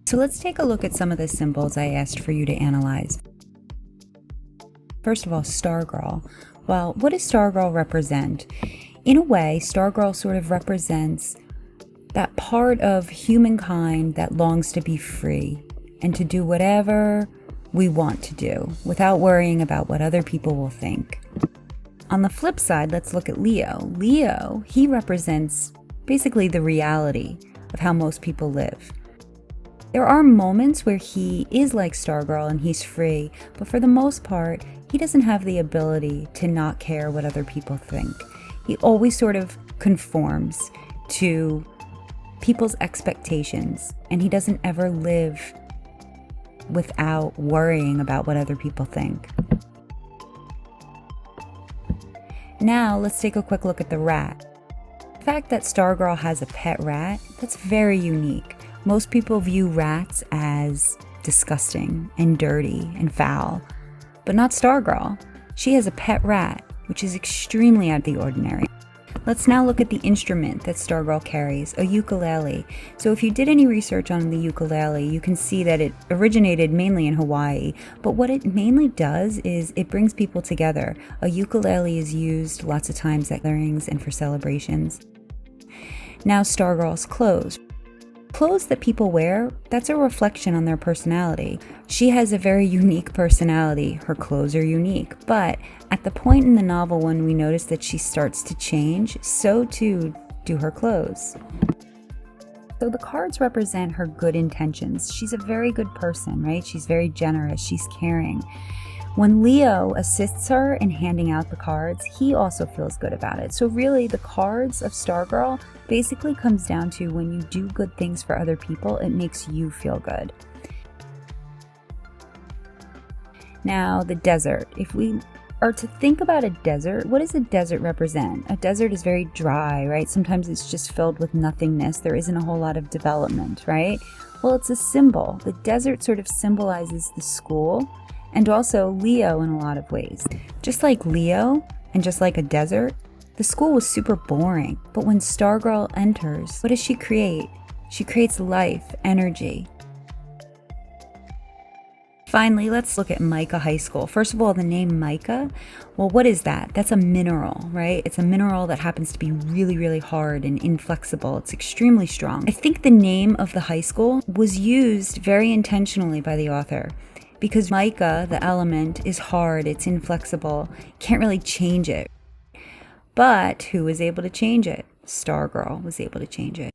So let's take a look at some of the symbols I asked for you to analyze. First of all, Stargirl. Well, what does Stargirl represent? In a way, Stargirl sort of represents that part of humankind that longs to be free and to do whatever we want to do without worrying about what other people will think. On the flip side, let's look at Leo. Leo, he represents basically the reality of how most people live. There are moments where he is like Stargirl and he's free, but for the most part, he doesn't have the ability to not care what other people think. He always sort of conforms to people's expectations, and he doesn't ever live without worrying about what other people think. Now, let's take a quick look at the rat. The fact that Stargirl has a pet rat, that's very unique. Most people view rats as disgusting and dirty and foul, but not Stargirl. She has a pet rat, which is extremely out of the ordinary. Let's now look at the instrument that Stargirl carries, a ukulele. So if you did any research on the ukulele, you can see that it originated mainly in Hawaii, but what it mainly does is it brings people together. A ukulele is used lots of times at gatherings and for celebrations. Now Stargirl's clothes. Clothes that people wear, that's a reflection on their personality. She has a very unique personality. Her clothes are unique. But at the point in the novel when we notice that she starts to change, so too do her clothes. So the cards represent her good intentions. She's a very good person, right? She's very generous. She's caring. When Leo assists her in handing out the cards, he also feels good about it. So really, the cards of Stargirl basically comes down to when you do good things for other people, it makes you feel good. Now, the desert. If we are to think about a desert, what does a desert represent? A desert is very dry, right? Sometimes it's just filled with nothingness. There isn't a whole lot of development, right? Well, it's a symbol. The desert sort of symbolizes the school, and also Leo in a lot of ways. Just like Leo, and just like a desert, the school was super boring. But when Stargirl enters, what does she create? She creates life, energy. Finally, let's look at Mica High School. First of all, the name Mica, well, what is that? That's a mineral, right? It's a mineral that happens to be really, really hard and inflexible. It's extremely strong. I think the name of the high school was used very intentionally by the author, because mica, the element, is hard, it's inflexible, can't really change it. But who was able to change it? Stargirl was able to change it.